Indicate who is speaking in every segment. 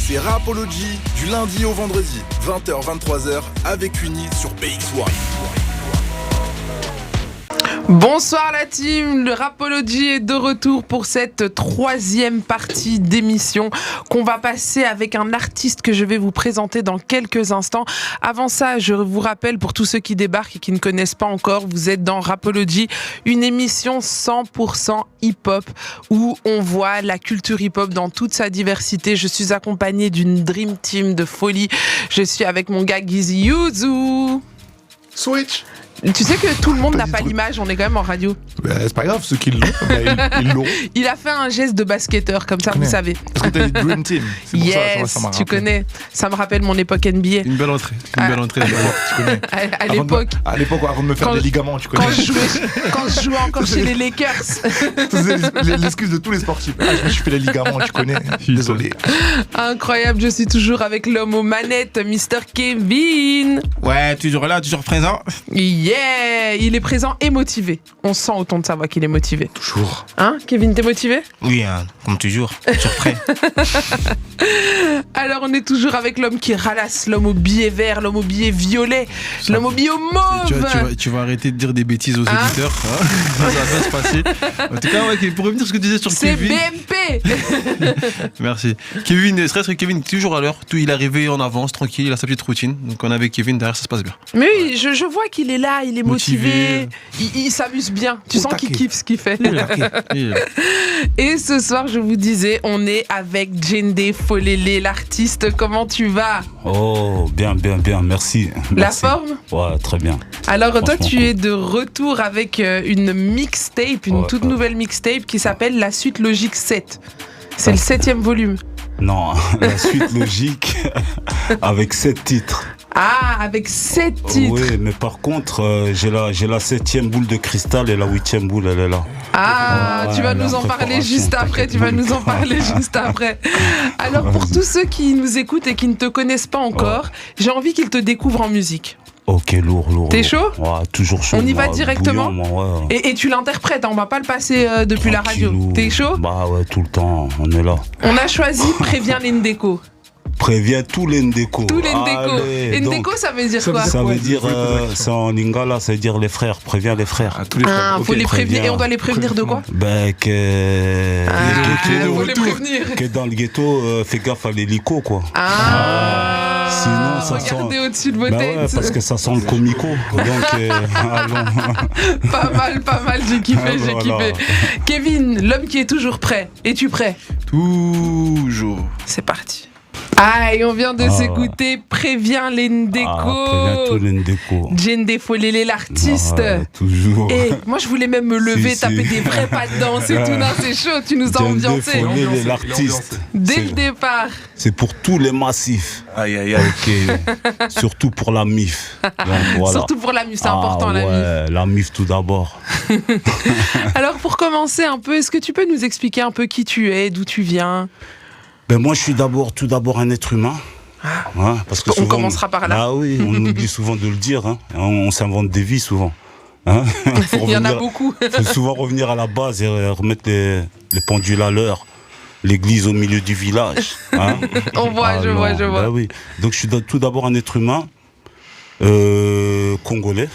Speaker 1: C'est Rapology du lundi au vendredi, 20h-23h avec Uni sur BX1.
Speaker 2: Bonsoir la team, le Rapology est de retour pour cette troisième partie d'émission qu'on va passer avec un artiste que je vais vous présenter dans quelques instants. Avant ça, je vous rappelle pour tous ceux qui débarquent et qui ne connaissent pas encore, vous êtes dans Rapology, une émission 100% hip-hop où on voit la culture hip-hop dans toute sa diversité. Je suis accompagnée d'une dream team de folie. Je suis avec mon gars Gizzy Yuzu.
Speaker 3: Switch.
Speaker 2: Tu sais que tout le monde n'a pas l'image, on est quand même en radio.
Speaker 3: C'est pas grave, ceux qui l'ont, ils l'ont.
Speaker 2: Il a fait un geste de basketteur, comme ça, vous savez.
Speaker 3: Parce que t'as dit Dream Team. C'est pour
Speaker 2: yes,
Speaker 3: ça m'a
Speaker 2: tu
Speaker 3: rappelé.
Speaker 2: connais. Ça me rappelle mon époque NBA.
Speaker 4: Une belle entrée. Une belle entrée. Tu connais.
Speaker 2: À l'époque.
Speaker 3: À l'époque, avant de me faire
Speaker 2: Quand
Speaker 3: des
Speaker 2: je-
Speaker 3: ligaments, tu connais.
Speaker 2: Quand je jouais encore chez les Lakers.
Speaker 3: C'est l'excuse de tous les sportifs. Ah, je me suis fait les ligaments, tu connais. Désolé.
Speaker 2: Incroyable, je suis toujours avec l'homme aux manettes, Mr. Kevin.
Speaker 4: Ouais, toujours là, toujours présent.
Speaker 2: Yeah, il est présent et motivé. On sent au ton de sa voix qu'il est motivé.
Speaker 3: Toujours.
Speaker 2: Hein, Kevin, t'es motivé?
Speaker 4: Oui, hein, comme toujours. Toujours prêt.
Speaker 2: Alors on est toujours avec l'homme qui ralasse, l'homme au billet vert, l'homme au billet violet, l'homme au billet mauve.
Speaker 4: Tu vas arrêter de dire des bêtises aux auditeurs. Hein. Ça va bien se passer. En tout cas, ouais, pour revenir à ce que tu disais sur
Speaker 2: C'est
Speaker 4: Kevin.
Speaker 2: BMP.
Speaker 4: Merci. Kevin, serait-ce que Kevin est toujours à l'heure. Il est arrivé en avance, tranquille, il a sa petite routine. Donc on est avec Kevin, derrière ça se passe bien.
Speaker 2: Mais oui, je vois qu'il est là, il est motivé, il s'amuse bien. Tu sens qu'il kiffe ce qu'il fait. Et ce soir, je vous disais, on est avec Jende Folele, l'artiste. Comment tu vas?
Speaker 5: Oh, bien, merci.
Speaker 2: La
Speaker 5: Merci.
Speaker 2: forme?
Speaker 5: Ouais, très bien.
Speaker 2: Alors toi,
Speaker 5: Franchement,
Speaker 2: tu es de retour avec une mixtape, une
Speaker 5: Ouais,
Speaker 2: toute
Speaker 5: ouais.
Speaker 2: nouvelle mixtape qui s'appelle La Suite Logique 7. C'est le 7e volume.
Speaker 5: Non, la suite logique avec 7 titres.
Speaker 2: Ah, avec 7 titres.
Speaker 5: Oui, mais par contre, j'ai la 7e boule de cristal et la 8e boule, elle est là.
Speaker 2: Ah,
Speaker 5: Ouais,
Speaker 2: tu vas
Speaker 5: la
Speaker 2: nous en parler
Speaker 5: préparation,
Speaker 2: juste après. Tu vas nous en parler juste après. Alors, pour tous ceux qui nous écoutent et qui ne te connaissent pas encore, j'ai envie qu'ils te découvrent en musique.
Speaker 5: Ok, lourd.
Speaker 2: T'es
Speaker 5: lourd.
Speaker 2: chaud?
Speaker 5: Ouais, toujours chaud.
Speaker 2: On y va
Speaker 5: moi,
Speaker 2: directement?
Speaker 5: bouillant, moi, ouais.
Speaker 2: Et tu l'interprètes, hein, on va pas le passer depuis la radio.
Speaker 5: Tranquillou.
Speaker 2: T'es chaud?
Speaker 5: Bah ouais, tout le temps, on est là.
Speaker 2: On a choisi Préviens l'Indéco.
Speaker 5: Préviens tous les Ndeko.
Speaker 2: Tous les Ndéco.
Speaker 5: Allez,
Speaker 2: Ndéco,
Speaker 5: donc,
Speaker 2: ça veut dire quoi?
Speaker 5: ça veut dire,
Speaker 3: Je vais poser la question.
Speaker 5: c'est en lingala, ça veut dire les frères. Préviens les frères.
Speaker 3: À tous les
Speaker 2: Ah,
Speaker 3: frères.
Speaker 2: faut
Speaker 3: Ok.
Speaker 2: les prévenir.
Speaker 5: préviens.
Speaker 2: Et on doit les prévenir de quoi?
Speaker 5: Ben, que.
Speaker 2: Faut les prévenir.
Speaker 5: Que dans le ghetto, fais gaffe à l'hélico, quoi.
Speaker 2: Ah,
Speaker 5: Sinon, ça
Speaker 2: regardez
Speaker 5: sent-
Speaker 2: au-dessus de vos
Speaker 5: Bah ouais,
Speaker 2: têtes.
Speaker 5: parce que ça sent le comico. Donc, allons.
Speaker 2: Pas mal, j'ai kiffé,
Speaker 5: Ah,
Speaker 2: j'ai
Speaker 5: voilà.
Speaker 2: kiffé. Kevin, l'homme qui est toujours prêt. Es-tu prêt?
Speaker 4: Toujours.
Speaker 2: C'est parti. Ah, et on vient de
Speaker 5: Ah.
Speaker 2: s'écouter Préviens les Ndéco.
Speaker 5: Préviens tous les Ndeko.
Speaker 2: Jende Folele, l'artiste.
Speaker 5: Ah, toujours.
Speaker 2: Et moi, je voulais même me lever,
Speaker 5: Si,
Speaker 2: taper
Speaker 5: si.
Speaker 2: des vrais pas de danse et tout. Non, c'est chaud, tu nous as
Speaker 5: Jende
Speaker 2: ambiancé.
Speaker 5: Folele, l'artiste.
Speaker 2: Dès
Speaker 5: C'est-
Speaker 2: le départ.
Speaker 5: C'est pour tous les massifs.
Speaker 3: Aïe, aïe,
Speaker 5: Ok. Surtout pour la MIF. Donc, voilà.
Speaker 2: Surtout pour la MIF, c'est important, la MIF.
Speaker 5: Ouais, la MIF tout d'abord.
Speaker 2: Alors, pour commencer un peu, est-ce que tu peux nous expliquer un peu qui tu es, d'où tu viens?
Speaker 5: Ben moi, je suis tout d'abord un être humain. Ouais, parce que
Speaker 2: On
Speaker 5: souvent,
Speaker 2: commencera par là.
Speaker 5: Ah oui, on oublie souvent de le dire. Hein. On s'invente des vies souvent. Hein.
Speaker 2: Il y en a beaucoup.
Speaker 5: Il faut souvent revenir à la base et remettre les pendules à l'heure. L'église au milieu du village. Hein.
Speaker 2: On voit, je
Speaker 5: non,
Speaker 2: vois.
Speaker 5: ben oui. Donc je suis tout d'abord un être humain congolais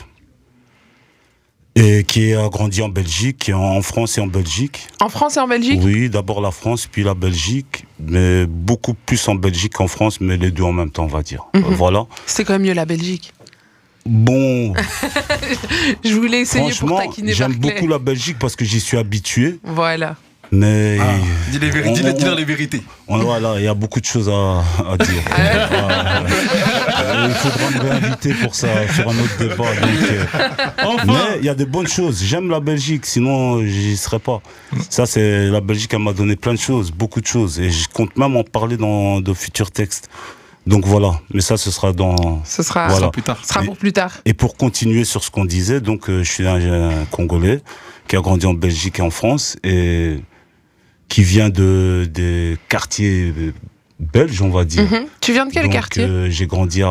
Speaker 5: et qui a grandi en Belgique, en France et en Belgique.
Speaker 2: En France et en Belgique?
Speaker 5: Oui, d'abord la France, puis la Belgique, mais beaucoup plus en Belgique qu'en France, mais les deux en même temps, on va dire. Voilà.
Speaker 2: C'est quand même mieux la Belgique.
Speaker 5: Bon,
Speaker 2: Je voulais essayer pour
Speaker 5: franchement,
Speaker 2: taquiner
Speaker 5: j'aime
Speaker 2: Barclay.
Speaker 5: beaucoup la Belgique parce que j'y suis habitué,
Speaker 2: Voilà.
Speaker 5: mais
Speaker 4: Dis les vérités, dis-leur les vérités.
Speaker 5: voilà, il y a beaucoup de choses à dire. Il faudra me réinviter pour ça, sur un autre débat. Donc, mais il y a des bonnes choses. J'aime la Belgique, sinon j'y serais pas. Ça, c'est la Belgique, elle m'a donné plein de choses, beaucoup de choses, et je compte même en parler dans de futurs textes. Donc voilà, mais ça, ce sera dans.
Speaker 2: Ce sera,
Speaker 5: Voilà.
Speaker 4: Plus tard.
Speaker 2: ce sera pour plus tard.
Speaker 5: Et pour continuer sur ce qu'on disait, donc je suis un Congolais qui a grandi en Belgique et en France et qui vient des quartiers belges, on va dire.
Speaker 2: Tu viens de quel
Speaker 5: Donc,
Speaker 2: quartier?
Speaker 5: j'ai grandi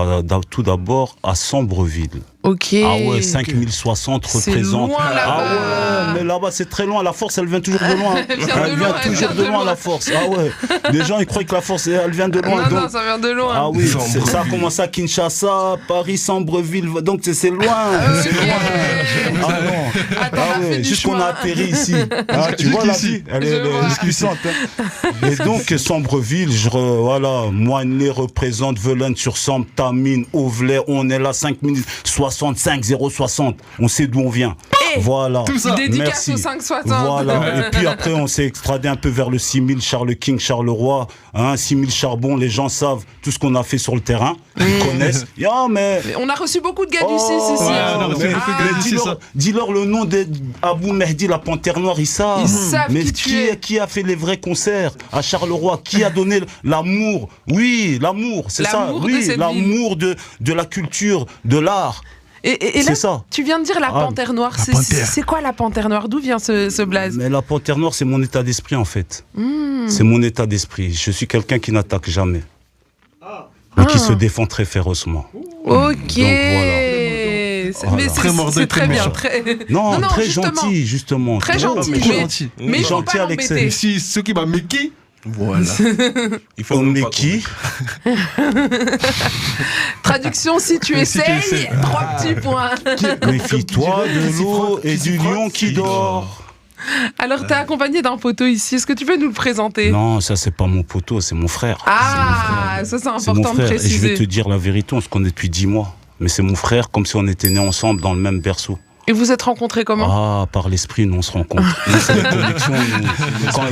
Speaker 5: tout d'abord à Sambreville.
Speaker 2: Ok.
Speaker 5: Ah ouais, 5060
Speaker 2: C'est
Speaker 5: représente.
Speaker 2: loin, là-bas.
Speaker 5: Ah ouais, mais là-bas c'est très loin. La force, elle vient toujours de loin. Elle vient toujours de loin, la force. Ah ouais. Les gens, ils croient que la force, elle vient de loin.
Speaker 2: Non, ça vient de loin.
Speaker 5: Ah oui, ça a commencé à Kinshasa, Paris, Sambreville. Donc c'est loin. C'est loin. Ah non.
Speaker 2: Attends,
Speaker 5: Ah ouais, juste qu'on a atterri ici. Ah, tu vois la vie, elle est puissante. Et donc Sambreville, voilà, Moinet représente Velaine-sur-Sambre, Tamine, Auvelais. On est là 5065 060. On sait d'où on vient. Voilà.
Speaker 4: Tout ça.
Speaker 2: Dédicace
Speaker 5: Merci.
Speaker 2: au 560.
Speaker 5: Voilà. Et puis après, on s'est extradé un peu vers le 6000 Charles King, Charleroi. 6000 Charbon, les gens savent tout ce qu'on a fait sur le terrain. Ils connaissent. Mais
Speaker 2: On a reçu beaucoup de gars du 6 ici.
Speaker 4: ouais,
Speaker 2: hein.
Speaker 4: on a reçu
Speaker 5: mais-
Speaker 4: beaucoup de gars
Speaker 5: mais
Speaker 4: d'ici, ça.
Speaker 5: dis-leur le nom d'Abou Mehdi, la Panthère Noire, ils savent.
Speaker 2: Ils savent
Speaker 5: mais
Speaker 2: qui tu es.
Speaker 5: qui a fait les vrais concerts à Charleroi? Qui a donné l'amour? Oui, l'amour, c'est ça.
Speaker 2: L'amour de
Speaker 5: Oui,
Speaker 2: cette
Speaker 5: l'amour de la culture, de l'art.
Speaker 2: Et là,
Speaker 5: C'est ça.
Speaker 2: tu viens de dire la panthère noire. C'est quoi la panthère noire? D'où vient ce blaze?
Speaker 5: Mais la Panthère Noire, c'est mon état d'esprit en fait. C'est mon état d'esprit. Je suis quelqu'un qui n'attaque jamais. Et qui se défend très férocement.
Speaker 2: Ok.
Speaker 5: voilà.
Speaker 2: Mais
Speaker 4: Très mordant,
Speaker 2: c'est
Speaker 4: très
Speaker 2: très bien.
Speaker 4: méchant.
Speaker 5: Non, très
Speaker 2: justement.
Speaker 5: gentil, justement.
Speaker 2: Très gentil.
Speaker 4: mais
Speaker 2: Mais,
Speaker 4: gentil.
Speaker 2: mais il faut
Speaker 5: Gentil
Speaker 2: pas
Speaker 5: à l'excès.
Speaker 2: l'embêter.
Speaker 4: Si ceux qui m'a mais qui
Speaker 3: Voilà. Il faut
Speaker 5: On
Speaker 3: même
Speaker 5: est
Speaker 3: pas
Speaker 5: qui?
Speaker 2: Traduction, si tu
Speaker 4: Si tu
Speaker 2: essayes,
Speaker 4: essaies.
Speaker 2: 3 petits points.
Speaker 5: Méfie-toi de l'eau et du lion qui dort.
Speaker 2: Alors, t'es accompagné d'un poteau ici. Est-ce que tu peux nous le présenter?
Speaker 5: Non, ça c'est pas mon poteau, c'est mon frère.
Speaker 2: Ah, ça c'est
Speaker 5: C'est mon
Speaker 2: important de
Speaker 5: frère. Et je vais
Speaker 2: préciser.
Speaker 5: te dire la vérité, on se connaît depuis 10 mois. Mais c'est mon frère, comme si on était nés ensemble dans le même berceau.
Speaker 2: Et vous êtes rencontrés comment?
Speaker 5: Ah, par l'esprit, nous on se rencontre. Nous, c'est les connexions.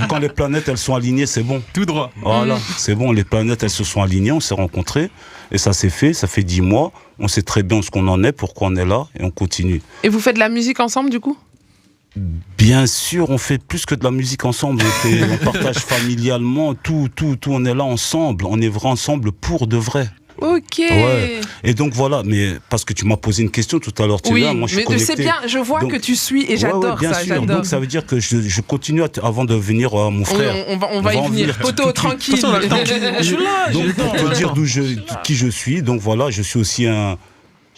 Speaker 5: Quand les planètes elles sont alignées, c'est bon.
Speaker 4: Tout droit.
Speaker 5: Voilà, c'est bon, les planètes elles se sont alignées, on s'est rencontrés. Et ça s'est fait, ça fait 10 mois. On sait très bien ce qu'on en est, pourquoi on est là, et on continue.
Speaker 2: Et vous faites de la musique ensemble du coup?
Speaker 5: Bien sûr, on fait plus que de la musique ensemble. On partage familialement, tout. On est là ensemble. On est vrai ensemble pour de vrai.
Speaker 2: Ok.
Speaker 5: Ouais. Et donc voilà, mais parce que tu m'as posé une question tout à l'heure, tu es
Speaker 2: Oui,
Speaker 5: là, moi je suis
Speaker 2: mais
Speaker 5: connecté.
Speaker 2: c'est bien, je vois
Speaker 5: Donc-
Speaker 2: que tu suis et
Speaker 5: Ouais,
Speaker 2: j'adore
Speaker 5: ouais, bien
Speaker 2: ça,
Speaker 5: sûr.
Speaker 2: j'adore.
Speaker 5: Donc ça veut dire que je continue avant de venir mon frère.
Speaker 2: On va y
Speaker 5: en
Speaker 2: venir. Poteau, tranquille.
Speaker 4: De toute façon, on a le temps. Je suis là, j'ai
Speaker 5: Donc
Speaker 4: le temps.
Speaker 5: pour te dire qui je suis, donc voilà, je suis aussi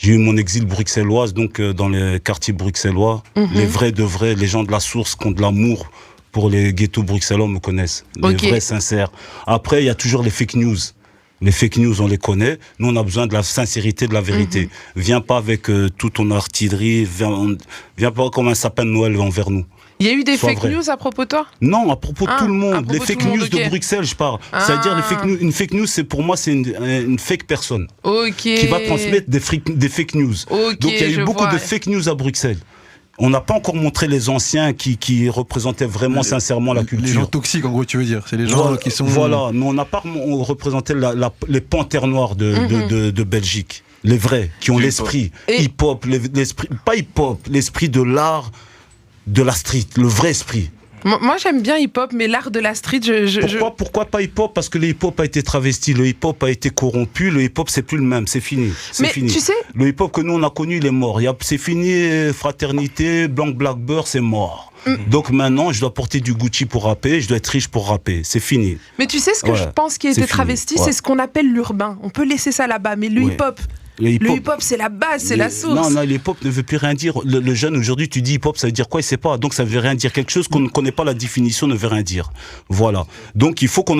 Speaker 5: j'ai eu mon exil bruxelloise, donc dans les quartiers bruxellois, les vrais de vrais, les gens de la source qui ont de l'amour pour les ghettos bruxellois me connaissent. Les
Speaker 2: Ok.
Speaker 5: vrais sincères. Après, il y a toujours les fake news. Les fake news, on les connaît. Nous, on a besoin de la sincérité, de la vérité. Viens pas avec toute ton artillerie. Viens pas comme un sapin de Noël envers nous.
Speaker 2: Il y a eu des
Speaker 5: Sois
Speaker 2: fake
Speaker 5: vrai.
Speaker 2: news à propos de toi?
Speaker 5: Non, à propos de
Speaker 2: Ah,
Speaker 5: tout le
Speaker 2: à
Speaker 5: monde.
Speaker 2: propos
Speaker 5: Les
Speaker 2: de
Speaker 5: fake
Speaker 2: tout le monde,
Speaker 5: news
Speaker 2: ok.
Speaker 5: de Bruxelles, je parle.
Speaker 2: Ah.
Speaker 5: C'est-à-dire, une fake news, c'est pour moi, c'est une fake personne
Speaker 2: Ok.
Speaker 5: qui va transmettre des fake news.
Speaker 2: Ok,
Speaker 5: Donc, il y a
Speaker 2: je
Speaker 5: eu beaucoup
Speaker 2: vois.
Speaker 5: de fake news à Bruxelles. On n'a pas encore montré les anciens qui représentaient vraiment sincèrement la culture.
Speaker 4: Les gens toxiques, en gros, tu veux dire. C'est les gens
Speaker 5: Voilà,
Speaker 4: qui sont.
Speaker 5: Voilà, mais on n'a pas représenté les panthères noires de Belgique. Les vrais, qui ont
Speaker 3: Du
Speaker 5: l'esprit
Speaker 2: Et-
Speaker 5: hip-hop, l'esprit, pas hip-hop, l'esprit de l'art de la street, le vrai esprit.
Speaker 2: Moi, j'aime bien hip-hop, mais l'art de la street,
Speaker 5: Pourquoi pas hip-hop? Parce que le hip-hop a été travesti, le hip-hop a été corrompu, le hip-hop c'est plus le même, c'est fini. C'est
Speaker 2: Mais
Speaker 5: fini.
Speaker 2: tu sais-
Speaker 5: Le hip-hop que nous on a connu, il est mort. C'est fini, fraternité, blanc, black, beurre, c'est mort. Donc maintenant, je dois porter du Gucci pour rapper, je dois être riche pour rapper. C'est fini.
Speaker 2: Mais tu sais ce que
Speaker 5: Ouais,
Speaker 2: je pense qui a
Speaker 5: c'est
Speaker 2: été
Speaker 5: fini,
Speaker 2: travesti,
Speaker 5: ouais.
Speaker 2: c'est ce qu'on appelle l'urbain. On peut laisser ça là-bas, mais le
Speaker 5: Ouais.
Speaker 2: hip-hop,
Speaker 5: Le
Speaker 2: le
Speaker 5: hip-hop,
Speaker 2: hip-hop, c'est la base, c'est la source.
Speaker 5: Non, le hip-hop ne veut plus rien dire. Le jeune aujourd'hui, tu dis hip-hop, ça veut dire quoi? Il sait pas. Donc ça veut rien dire. Quelque chose qu'on ne connaît pas la définition ne veut rien dire. Voilà. Donc il faut qu'on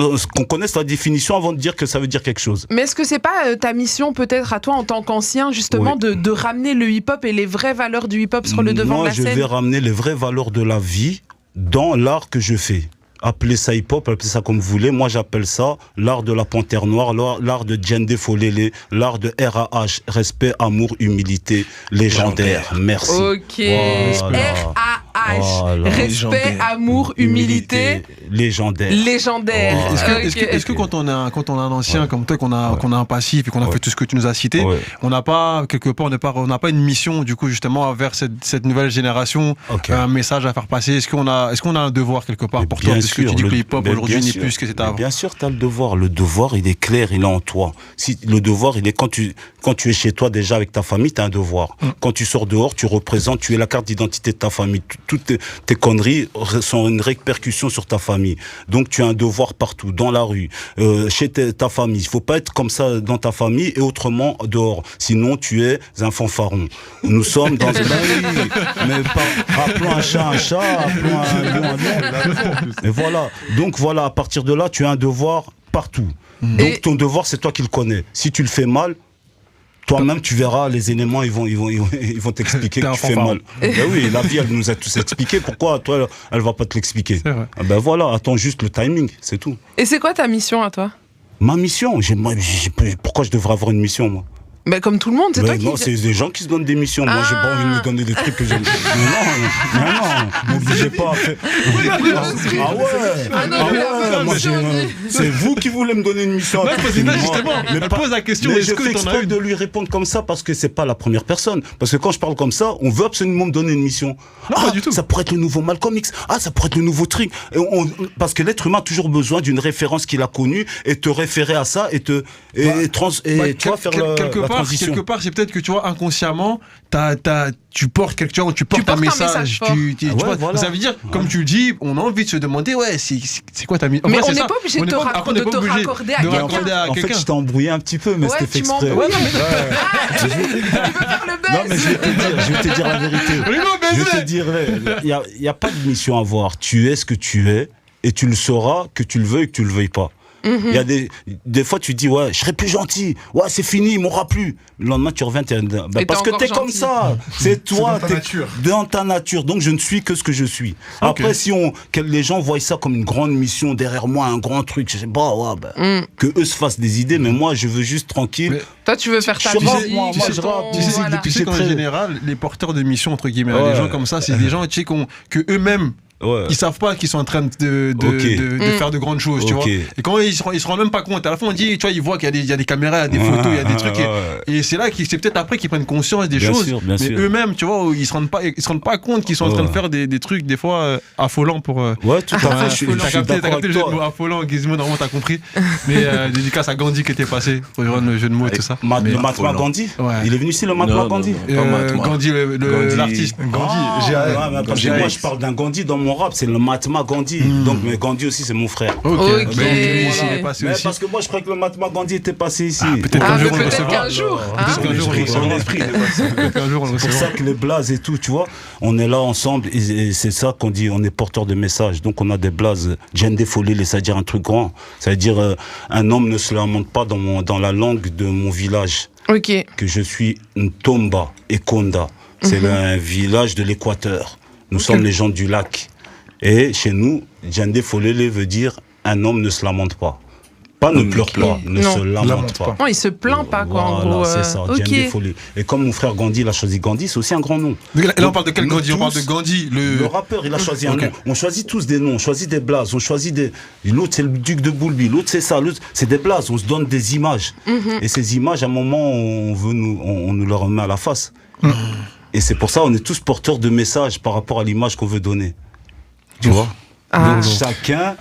Speaker 5: connaisse la définition avant de dire que ça veut dire quelque chose.
Speaker 2: Mais est-ce que c'est pas ta mission peut-être à toi en tant qu'ancien justement de ramener le hip-hop et les vraies valeurs du hip-hop sur le devant
Speaker 5: Moi,
Speaker 2: de la
Speaker 5: je
Speaker 2: scène?
Speaker 5: vais ramener les vraies valeurs de la vie dans l'art que je fais. Appelez ça hip-hop, appelez ça comme vous voulez. Moi, j'appelle ça l'art de la panthère noire, l'art de Djendé Folélé, l'art de RAH, respect, amour, humilité, légendaire. Merci.
Speaker 2: Ok.
Speaker 5: Voilà.
Speaker 2: RAH.
Speaker 5: Voilà.
Speaker 2: Respect,
Speaker 3: Légendaire.
Speaker 2: amour, humilité,
Speaker 5: légendaire.
Speaker 2: légendaire.
Speaker 4: Est-ce que quand on a un ancien comme toi, qu'on a un passif et qu'on a fait tout ce que tu nous as cité,
Speaker 5: Ouais.
Speaker 4: on n'a pas quelque part, on n'a pas une mission du coup justement vers cette nouvelle génération,
Speaker 5: Ok.
Speaker 4: un message à faire passer. Est-ce qu'on a un devoir quelque part pour toi, parce que tu dis que le hip-hop aujourd'hui n'est plus ce que c'était avant.
Speaker 5: Bien sûr, tu as le devoir. Le devoir, il est clair, il est en toi. Si le devoir, il est quand tu Quand tu es chez toi déjà avec ta famille, tu as un devoir. Quand tu sors dehors, tu représentes, tu es la carte d'identité de ta famille. Toutes tes conneries sont une répercussion sur ta famille. Donc tu as un devoir partout, dans la rue, chez ta famille. Il faut pas être comme ça dans ta famille et autrement dehors. Sinon, tu es un fanfaron. Nous sommes dans mais appelons un chat, appelons un lion, un lion. Et voilà. Donc voilà, à partir de là, tu as un devoir partout. Donc ton devoir, c'est toi qui le connais. Si tu le fais mal, toi-même, tu verras, les éléments, ils vont t'expliquer que tu fais mal. Ben oui, la vie, elle nous a tous expliqué. Pourquoi, toi, elle va pas te l'expliquer? Ben voilà, attends juste le timing, c'est tout.
Speaker 2: Et c'est quoi ta mission à toi?
Speaker 5: Ma mission? Pourquoi je devrais avoir une mission, moi?
Speaker 2: Ben comme tout le monde, c'est toi qui...
Speaker 5: Non, c'est des gens qui se donnent des missions. Moi, j'ai pas envie de me donner des trucs que j'aime. Non, n'obligez pas. C'est vous qui voulez me donner une mission.
Speaker 4: Justement, elle pose la question, est-ce que
Speaker 5: je fais
Speaker 4: t'en as
Speaker 5: exprès
Speaker 4: une?
Speaker 5: de lui répondre comme ça parce que c'est pas la première personne. Parce que quand je parle comme ça, on veut absolument me donner une mission.
Speaker 4: Non, pas du tout.
Speaker 5: Ça pourrait être le nouveau Malcolm X. Ça pourrait être le nouveau truc. Parce que l'être humain a toujours besoin d'une référence qu'il a connue et te référer à ça et faire
Speaker 4: quelque part, c'est peut-être que tu vois, inconsciemment, tu portes un message. Ça veut dire, comme tu le dis, on a envie de se demander, c'est quoi ta mission?
Speaker 2: Mais on n'est pas obligé de te raccorder à quelqu'un.
Speaker 5: En fait, je t'ai embrouillé un petit peu, mais c'était fait exprès.
Speaker 2: Tu veux faire le buzz?
Speaker 5: Non, mais je vais te dire la vérité. Je vais te dire, il n'y a pas de mission à avoir. Tu es ce que tu es, et tu le sauras, que tu le veuilles et que tu le veuilles pas. Il y a des fois tu dis je serai plus gentil, c'est fini, il m'aura plus. Le lendemain tu reviens, parce que t'es gentil. Comme ça, c'est toi, dans ta nature. Donc je ne suis que ce que je suis. Après si les gens voient ça comme une grande mission derrière moi, un grand truc, je sais pas, que eux se fassent des idées, mais moi je veux juste tranquille.
Speaker 2: Mais toi tu veux faire ta
Speaker 5: vie.
Speaker 4: Tu sais qu'en général les porteurs de mission entre guillemets, les gens comme ça, c'est des gens que eux-mêmes ils savent pas qu'ils sont en train de faire de grandes choses, tu vois. Et quand ils se rendent même pas compte, à la fin on dit, tu vois, ils voient qu'il y a des caméras, il y a des photos, il y a des trucs, et c'est là c'est peut-être après qu'ils prennent conscience des choses, mais eux-mêmes, tu vois, ils se rendent pas compte qu'ils sont en train de faire des trucs des fois affolants pour.
Speaker 5: Ouais, tout à fait.
Speaker 4: T'as capté le jeu de mots affolant, Gizmo, normalement t'as compris. Mais dédicace à Gandhi qui était passé, pour rejoindre le jeu de mots et tout ça.
Speaker 5: Le Mahatma Gandhi. Il est venu ici, le Mahatma Gandhi.
Speaker 4: Gandhi, l'artiste.
Speaker 5: Gandhi. Parce que moi je parle d'un Gandhi dans mon rap, c'est le Mahatma Gandhi. Donc, mais Gandhi aussi, c'est mon frère.
Speaker 2: Ok.
Speaker 5: Parce que moi, je croyais que le Mahatma Gandhi était passé ici.
Speaker 4: Peut-être
Speaker 2: qu'un jour.
Speaker 5: C'est pour ça que les blazes et tout, tu vois, on est là ensemble et c'est ça qu'on dit, on est porteur de messages. Donc, on a des blazes. Djendé Folele, ça veut dire un truc grand. Ça veut dire un homme ne se lamente pas dans la langue de mon village.
Speaker 2: Ok.
Speaker 5: Que je suis Ntomba et Konda. C'est un village de l'Équateur. Nous sommes les gens du lac. Et chez nous, Djendé Folele veut dire un homme ne se lamente pas. Pas ne pleure pas, ne se lamente pas.
Speaker 2: Non, il se plaint pas, quoi, en gros.
Speaker 5: C'est ça, Djendé Folele. Et comme mon frère Gandhi, il a choisi Gandhi, c'est aussi un grand nom.
Speaker 4: Là, on parle de quel Gandhi? On parle de Gandhi,
Speaker 5: le rappeur, il a choisi un nom. On choisit tous des noms, on choisit des blazes, on choisit des... L'autre, c'est le duc de Boulby, l'autre, c'est ça, l'autre, c'est des blazes, on se donne des images. Et ces images, à un moment, on nous les remet à la face. Et c'est pour ça on est tous porteurs de messages par rapport à l'image qu'on veut donner. Tu vois? Donc chacun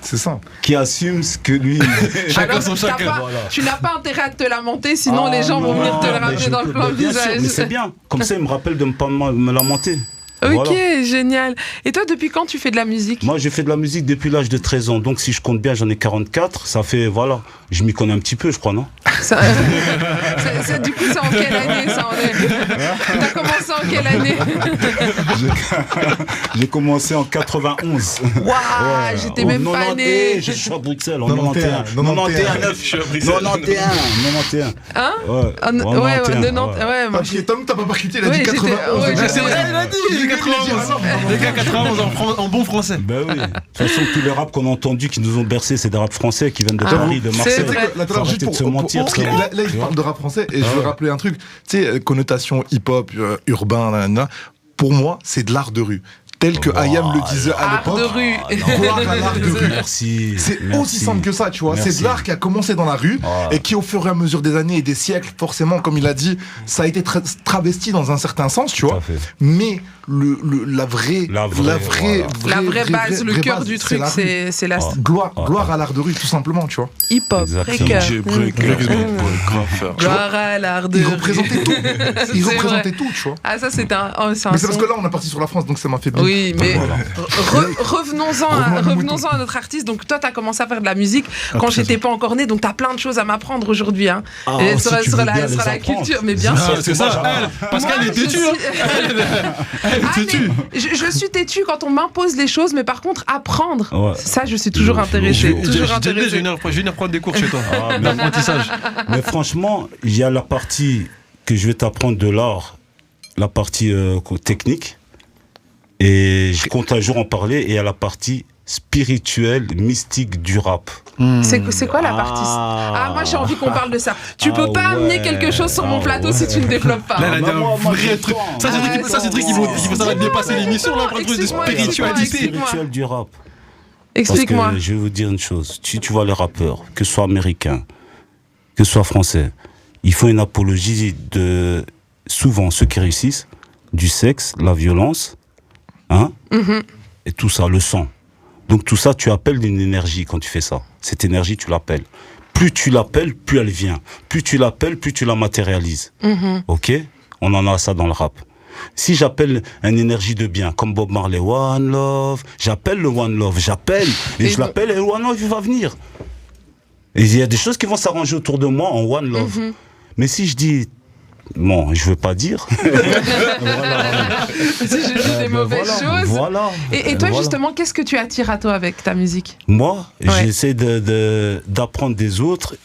Speaker 5: qui assume ce que lui...
Speaker 2: Chacun son chacun. Tu n'as pas intérêt à te lamenter, sinon les gens vont venir te le rappeler dans le plan visage.
Speaker 5: Mais c'est bien, comme ça ils me rappellent de ne pas me lamenter.
Speaker 2: Ok, génial. Et toi, depuis quand tu fais de la musique?
Speaker 5: Moi, j'ai fait de la musique depuis l'âge de 13 ans. Donc, si je compte bien, j'en ai 44. Ça fait, voilà, je m'y connais un petit peu, je crois, non?
Speaker 2: Du coup, c'est en quelle année ça en est? T'as commencé en quelle année?
Speaker 5: J'ai commencé en 91.
Speaker 2: Waouh, j'étais même pas né.
Speaker 5: Je suis à Bruxelles en 91. 91.
Speaker 2: Hein? Ouais,
Speaker 3: 90. Tom, t'as pas percuté, il a dit 91.
Speaker 4: C'est vrai, il a dit. Les gars 91 en bon français.
Speaker 5: Ben oui. De toute façon, tous les raps qu'on a entendus qui nous ont bercé, c'est des raps français qui viennent de Paris, de Marseille.
Speaker 3: Juste pour se mentir. Là, il parle de rap français et je veux rappeler un truc. Tu sais, connotation hip-hop, urbain, pour moi, c'est de l'art de rue. tel que IAM le disait à
Speaker 2: Art
Speaker 3: l'époque.
Speaker 2: de rue.
Speaker 3: Gloire à l'art de rue.
Speaker 5: Merci.
Speaker 3: C'est aussi simple que ça, tu vois. C'est de l'art qui a commencé dans la rue et qui, au fur et à mesure des années et des siècles, forcément, comme il a dit, ça a été travesti dans un certain sens, tu vois. Mais la vraie
Speaker 2: base, le cœur du truc, c'est la
Speaker 3: gloire à l'art de rue, tout simplement, tu vois.
Speaker 2: Hip-hop, breaker. Gloire à l'art de rue.
Speaker 3: Ils représentaient tout. Ils représentaient tout, tu vois.
Speaker 2: Ah, ça, c'est un
Speaker 3: Mais c'est parce que là, on est parti sur la France, donc ça m'a fait bien.
Speaker 2: Oui, mais revenons-en à notre artiste. Donc, toi, tu as commencé à faire de la musique quand j'étais pas encore né, donc tu as plein de choses à m'apprendre aujourd'hui. Hein. Sur la culture, mais bien sûr.
Speaker 4: C'est ça, parce qu'elle est têtue.
Speaker 2: Je suis têtue quand on m'impose les choses, mais par contre, apprendre, ça, je suis toujours intéressée.
Speaker 4: Je vais venir prendre des cours chez toi, d'apprentissage.
Speaker 5: Mais franchement, il y a la partie que je vais t'apprendre de l'art, la partie technique, et je compte un jour en parler, et il y a la partie spirituelle, mystique du rap.
Speaker 2: C'est quoi la partie moi j'ai envie qu'on parle de ça. Tu peux pas amener quelque chose sur mon plateau si tu ne développes pas.
Speaker 4: Là, il y a un vrai truc. Ça, c'est des trucs qui vont dépasser l'émission, là, pour le truc de spiritualité.
Speaker 5: Spirituelle du rap.
Speaker 2: Explique-moi.
Speaker 5: Parce que je vais vous dire une chose. Si tu vois les rappeurs, que ce soit américains, que ce soit français, ils font une apologie de, souvent, ceux qui réussissent, du sexe, la violence, et tout ça, le sang. Donc tout ça, tu appelles une énergie quand tu fais ça. Cette énergie, tu l'appelles. Plus tu l'appelles, plus elle vient. Plus tu l'appelles, plus tu la matérialises. Ok ? On en a ça dans le rap. Si j'appelle une énergie de bien, comme Bob Marley, One Love, j'appelle le One Love, et je l'appelle, et le One Love, il va venir. Et il y a des choses qui vont s'arranger autour de moi en One Love. Mais si je dis... Bon, je veux pas dire.
Speaker 2: Si je dis des mauvaises choses. Et toi, justement, qu'est-ce que tu attires à toi avec ta musique ?
Speaker 5: Moi, j'essaie d'apprendre des autres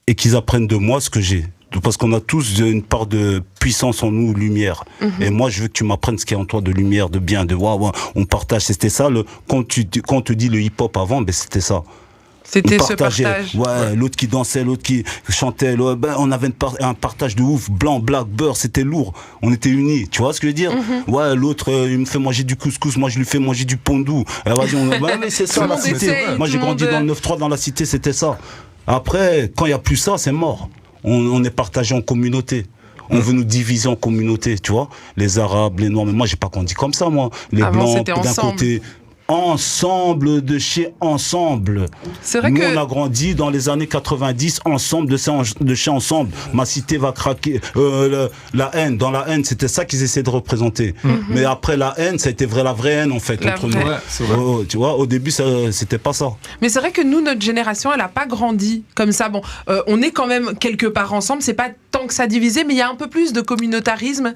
Speaker 5: et qu'ils apprennent de moi ce que j'ai. Parce qu'on a tous une part de puissance en nous, lumière. Et moi, je veux que tu m'apprennes ce qu'il y a en toi de lumière, de bien, de waouh, on partage. C'était ça, quand on te dit le hip-hop avant, c'était ça.
Speaker 2: C'était ce partage.
Speaker 5: L'autre qui dansait, l'autre qui chantait. On avait un partage de ouf. Blanc, black, beurre, c'était lourd. On était unis. Tu vois ce que je veux dire ? L'autre, il me fait manger du couscous, moi je lui fais manger du pondou. Mais c'est ça la cité. Moi j'ai grandi dans le 9-3, dans la cité, c'était ça. Après, quand il n'y a plus ça, c'est mort. On est partagé en communauté. On veut nous diviser en communautés, tu vois. Les Arabes, les Noirs, mais moi j'ai pas grandi comme ça, moi. Les Blancs d'un côté. Ensemble de chez ensemble.
Speaker 2: C'est vrai
Speaker 5: Nous, on a grandi dans les années 90, ensemble de chez ensemble. Ma cité va craquer. La haine, dans la haine, c'était ça qu'ils essaient de représenter. Mais après la haine, ça a été la vraie haine en fait entre nous. Tu vois, au début, c'était pas ça.
Speaker 2: Mais c'est vrai que nous, notre génération, elle a pas grandi comme ça. Bon, on est quand même quelque part ensemble. C'est pas tant que ça divisé, mais il y a un peu plus de communautarisme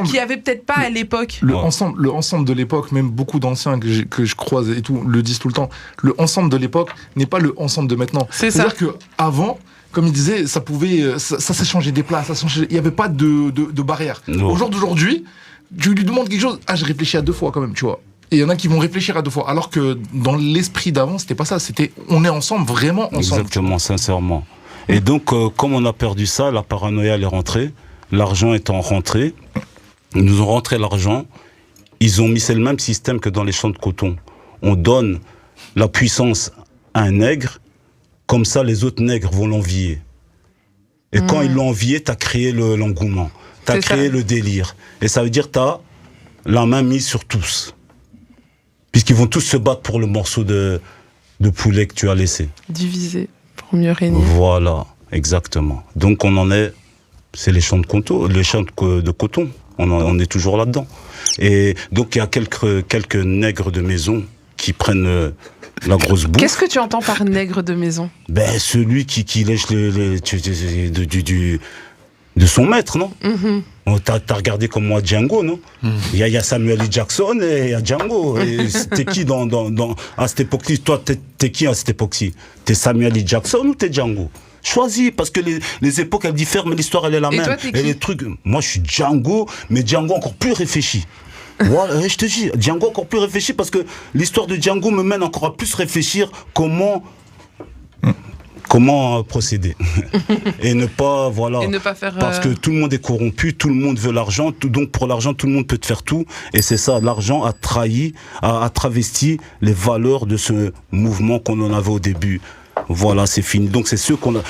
Speaker 2: qui avait peut-être pas à l'époque.
Speaker 3: Le ensemble de l'époque, même beaucoup d'anciens que je croise et tout le disent tout le temps, le ensemble de l'époque n'est pas le ensemble de maintenant. C'est-à-dire qu'avant, comme il disait, ça s'est changé des places, il n'y avait pas de barrière. Au jour d'aujourd'hui, tu lui demandes quelque chose, je réfléchis à 2 fois quand même, tu vois. Et il y en a qui vont réfléchir à 2 fois, alors que dans l'esprit d'avant, c'était pas ça, c'était on est ensemble, vraiment ensemble.
Speaker 5: Exactement, sincèrement. Et donc, comme on a perdu ça, la paranoïa elle est rentrée, l'argent étant rentré, ils nous ont rentré l'argent. Ils ont mis, c'est le même système que dans les champs de coton. On donne la puissance à un nègre, comme ça les autres nègres vont l'envier. Et quand ils l'ont envié, t'as créé l'engouement, t'as créé le délire. Et ça veut dire t'as la main mise sur tous. Puisqu'ils vont tous se battre pour le morceau de poulet que tu as laissé.
Speaker 2: Divisé pour mieux régner.
Speaker 5: Voilà, exactement. Donc on en est, c'est les champs de coton, on est toujours là-dedans. Et donc il y a quelques nègres de maison qui prennent la grosse bouffe.
Speaker 2: Qu'est-ce que tu entends par nègre de maison ?
Speaker 5: Celui qui lèche de son maître, non ? T'as regardé comme moi Django, non ? Il y a Samuel L. Jackson et il y a Django. Et t'es qui à cette époque-ci ? Toi, t'es qui à cette époque-ci ? T'es Samuel L. Jackson ou t'es Django ? Choisis, parce que les époques elles diffèrent, mais l'histoire elle est la même.
Speaker 2: Toi,
Speaker 5: et les trucs, moi je suis Django, mais Django encore plus réfléchi. Voilà, je te dis, Django encore plus réfléchi parce que l'histoire de Django me mène encore à plus réfléchir comment Comment procéder et ne pas
Speaker 2: faire
Speaker 5: parce que tout le monde est corrompu, tout le monde veut l'argent, donc pour l'argent tout le monde peut te faire tout, et c'est ça, l'argent a travesti les valeurs de ce mouvement qu'on en avait au début. Voilà, c'est fini. Donc c'est ceux qu'on a.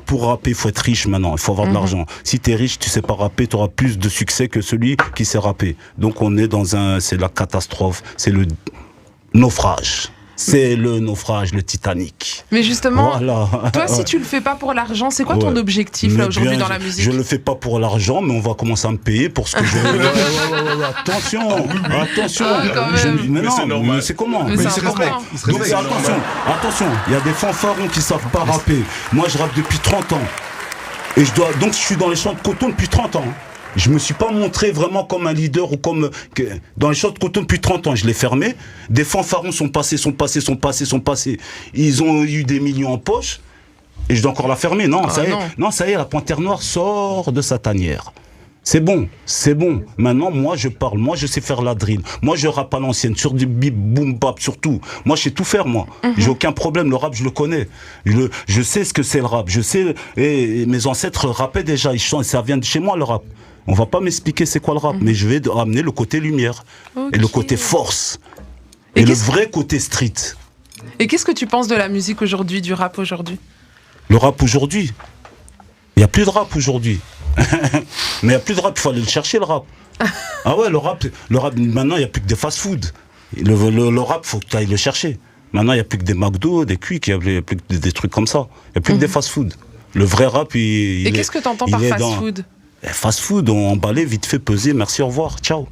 Speaker 5: Pour rapper, il faut être riche maintenant. Il faut avoir de l'argent. Si t'es riche, tu sais pas rapper, tu auras plus de succès que celui qui sait rapper. Donc on est c'est la catastrophe, c'est le naufrage. C'est le naufrage, le Titanic.
Speaker 2: Mais justement, toi, si tu le fais pas pour l'argent, c'est quoi ton objectif là aujourd'hui dans la musique?
Speaker 5: Je le fais pas pour l'argent, mais on va commencer à me payer pour ce que je veux. Attention.
Speaker 3: Mais c'est normal.
Speaker 5: Mais c'est comment?
Speaker 2: Mais c'est important.
Speaker 5: Donc attention, il y a des fanfarons qui savent pas rapper. Moi, je rappe depuis 30 ans. Et donc je suis dans les champs de coton depuis 30 ans. Je me suis pas montré vraiment comme un leader ou comme dans les champs de coton depuis 30 ans, je l'ai fermé. Des fanfarons sont passés. Ils ont eu des millions en poche et je dois encore la fermer. Non, ça y est, la Panthère Noire sort de sa tanière. C'est bon. Maintenant, moi, je parle. Moi, je sais faire la drill. Moi, je rappe à l'ancienne, sur du bip, boom, bap, surtout. Moi, je sais tout faire, moi. J'ai aucun problème. Le rap, je le connais. Je sais ce que c'est le rap. Je sais. Et mes ancêtres rappaient déjà. Ils chantent. Ça vient de chez moi, le rap. On va pas m'expliquer c'est quoi le rap, mais je vais amener le côté lumière. Et le côté force. Et le vrai côté street.
Speaker 2: Et qu'est-ce que tu penses de la musique aujourd'hui, du rap aujourd'hui?
Speaker 5: Le rap aujourd'hui? Il n'y a plus de rap aujourd'hui. Mais il n'y a plus de rap, il faut aller le chercher, le rap. Ah ouais, le rap maintenant, il n'y a plus que des fast-food. Le rap, il faut que tu ailles le chercher. Maintenant, il n'y a plus que des McDo, des Quick, il n'y a plus que des trucs comme ça. Il n'y a plus que des fast-food. Le vrai rap,
Speaker 2: Et qu'est-ce que tu entends par fast-food?
Speaker 5: Fast-food, on emballait, vite fait, pesé, merci, au revoir, ciao.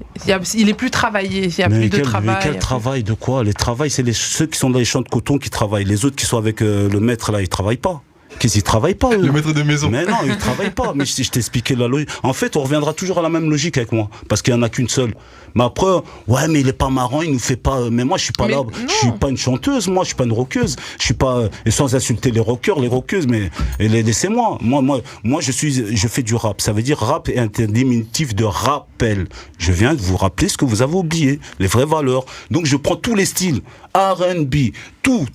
Speaker 2: Il est plus travaillé, il n'y a plus de travail.
Speaker 5: Mais quel travail, de quoi? Les travails, c'est ceux qui sont dans les champs de coton qui travaillent. Les autres qui sont avec le maître, là, ils ne travaillent pas. Qu'est-ce qu'ils travaillent pas, eux?
Speaker 4: Le maître de maison.
Speaker 5: Mais non, ils travaillent pas. Mais je t'ai expliqué la logique. En fait, on reviendra toujours à la même logique avec moi. Parce qu'il n'y en a qu'une seule. Mais après, ouais, mais il est pas marrant, il nous fait pas. Mais moi, je suis pas là. Je suis pas une chanteuse, moi, je suis pas une rockeuse. Je suis pas. Et sans insulter les rockers, les rockeuses, mais laissez-moi. Moi, je fais du rap. Ça veut dire rap est un diminutif de rappel. Je viens de vous rappeler ce que vous avez oublié, les vraies valeurs. Donc, je prends tous les styles. R&B, tout.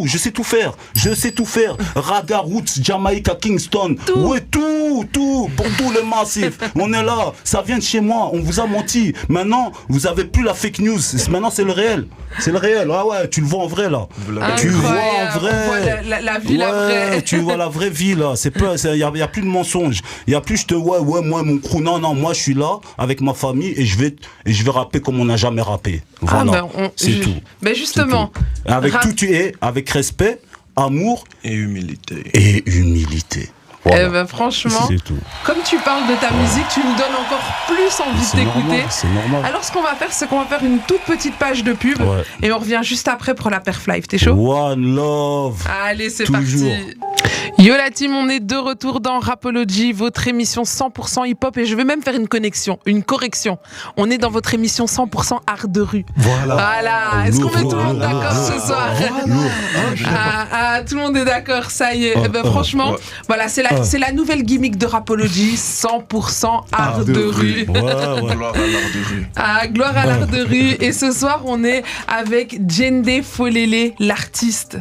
Speaker 5: Je sais tout faire. Raga, Roots, Jamaica, Kingston. Ouais, tout. Pour tout le massif. On est là. Ça vient de chez moi. On vous a menti. Maintenant, vous avez plus la fake news. Maintenant, c'est le réel. Ah ouais, tu le vois en vrai, là. Tu vois en vrai.
Speaker 2: On voit la vie, la vraie.
Speaker 5: Tu vois la vraie vie, là. Il y a plus de mensonges. Il y a plus moi, mon crew. Non, moi, je suis là avec ma famille et je vais rapper comme on n'a jamais rappé. Voilà. C'est tout.
Speaker 2: Mais justement.
Speaker 5: Avec respect, amour
Speaker 4: et humilité.
Speaker 5: Voilà.
Speaker 2: Franchement,
Speaker 5: c'est tout.
Speaker 2: Comme tu parles de ta musique, tu me donnes encore plus envie de t'écouter.
Speaker 5: C'est normal.
Speaker 2: Alors ce qu'on va faire, c'est qu'on va faire une toute petite page de pub et on revient juste après pour la Perf Live. T'es chaud?
Speaker 5: One love.
Speaker 2: Allez, c'est
Speaker 5: toujours
Speaker 2: parti. Yo la team, on est de retour dans Rapology, votre émission 100% hip-hop, et je vais même faire une correction. On est dans votre émission 100% art de rue. Voilà. Est-ce qu'on met tout le monde d'accord ce soir? Tout le monde est d'accord, ça y est. Franchement, voilà, c'est la nouvelle gimmick de Rapology, 100% art de rue.
Speaker 4: Gloire à l'art de rue.
Speaker 2: Gloire à l'art de rue. Et ce soir, on est avec Djendé Folélé, l'artiste.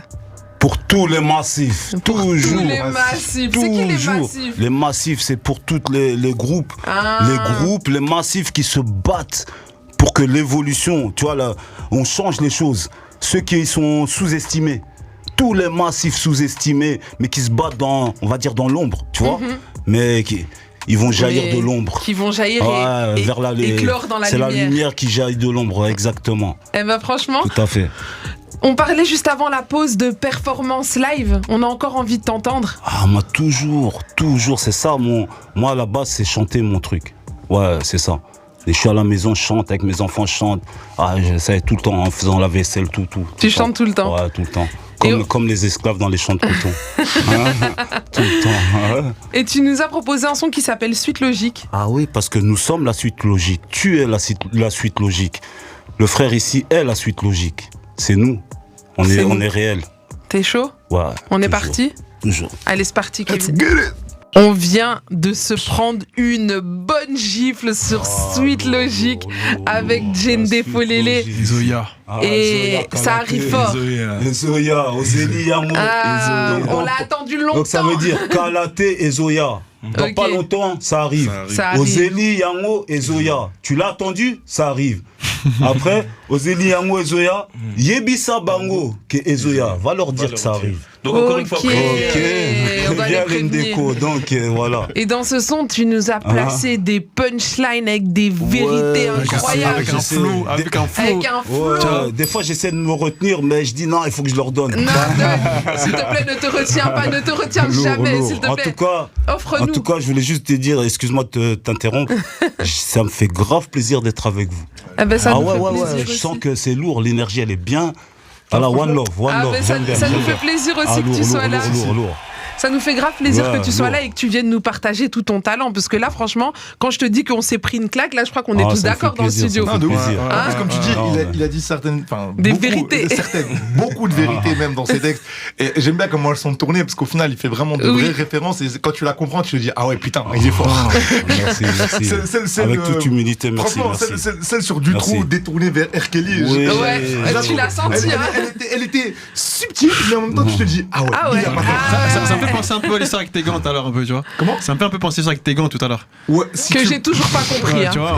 Speaker 5: Pour tous les massifs, toujours.
Speaker 2: Tous les massifs. C'est qui les massifs?
Speaker 5: Les massifs, c'est pour tous les groupes. Les massifs qui se battent pour que l'évolution, tu vois, là, on change les choses. Ceux qui sont sous-estimés. Tous les massifs sous-estimés, mais qui se battent dans l'ombre, tu vois. Mais ils vont jaillir de l'ombre.
Speaker 2: Qui vont jaillir et éclore dans la lumière.
Speaker 5: C'est la lumière qui jaillit de l'ombre, exactement.
Speaker 2: Franchement.
Speaker 5: Tout à fait.
Speaker 2: On parlait juste avant la pause de performance live. On a encore envie de t'entendre.
Speaker 5: Moi, toujours, c'est ça. Moi, à la base, c'est chanter mon truc. Ouais, c'est ça. Et je suis à la maison, je chante avec mes enfants, je chante. J'essaie tout le temps, en faisant la vaisselle, tout.
Speaker 2: Tu chantes tout le temps?
Speaker 5: Ouais, tout le temps. Comme les esclaves dans les champs de coton. Tout le temps.
Speaker 2: Et tu nous as proposé un son qui s'appelle Suite Logique.
Speaker 5: Ah oui, parce que nous sommes la suite logique. Tu es la suite logique. Le frère ici est la suite logique. C'est nous. On est réel.
Speaker 2: T'es chaud?
Speaker 5: Ouais.
Speaker 2: On est parti?
Speaker 5: Toujours.
Speaker 2: Allez, c'est parti, Kevin.
Speaker 1: Let's get it.
Speaker 2: On vient de se prendre une bonne gifle sur Sweet Logic avec Jende Folele.
Speaker 4: Zoya.
Speaker 2: Et ça arrive fort.
Speaker 5: Zoya, Ozeli Yango.
Speaker 2: On l'a attendu longtemps.
Speaker 5: Donc ça veut dire Kalate et Zoya. Dans pas longtemps, ça arrive. Ozeli Yango et Zoya. Tu l'as attendu, ça arrive. Après, Ozeli Yango et Zoya, Yebisa Bango que Ezoya. Va leur dire que ça arrive.
Speaker 6: Donc encore une fois,
Speaker 2: on va les prévenir.
Speaker 5: Donc voilà.
Speaker 2: Et dans ce son, tu nous as placé des punchlines avec des vérités incroyables.
Speaker 4: Avec un flow.
Speaker 2: Avec un flow.
Speaker 5: Des fois, j'essaie de me retenir, mais je dis non, il faut que je leur donne.
Speaker 2: Non, s'il te plaît, ne te retiens pas, ne te retiens jamais, s'il te plaît. Offre-nous.
Speaker 5: En tout cas, je voulais juste te dire, excuse-moi de t'interrompre, ça me fait grave plaisir d'être avec vous.
Speaker 2: Ça me fait plaisir
Speaker 5: je sens que c'est lourd, l'énergie elle est bien. Alors, one love.
Speaker 2: Ça nous fait plaisir aussi que tu sois là.
Speaker 5: Lourd.
Speaker 2: Ça nous fait grave plaisir que tu sois là et que tu viennes nous partager tout ton talent. Parce que là, franchement, quand je te dis qu'on s'est pris une claque, là, je crois qu'on est tous d'accord dans le studio.
Speaker 3: Parce que comme tu dis, il a dit certaines...
Speaker 2: vérités.
Speaker 3: Beaucoup de vérités même dans ses textes. Et j'aime bien comment elles sont tournées, parce qu'au final, il fait vraiment de vraies références. Et quand tu la comprends, tu te dis, ah ouais, putain, il est fort.
Speaker 5: Merci. Avec toute humilité, merci.
Speaker 3: Franchement, celle sur Dutroux détournée vers R. Kelly.
Speaker 2: Ouais, tu l'as senti.
Speaker 3: Elle était subtile, mais en même temps, tu te dis, ah ouais.
Speaker 4: Ça me fait penser un peu à l'histoire avec tes gants tout à l'heure, un peu, tu vois.
Speaker 3: Comment ?
Speaker 4: Ça me fait un peu penser à avec tes gants tout à l'heure.
Speaker 3: Ouais,
Speaker 2: que j'ai toujours pas compris.
Speaker 4: Tu vois,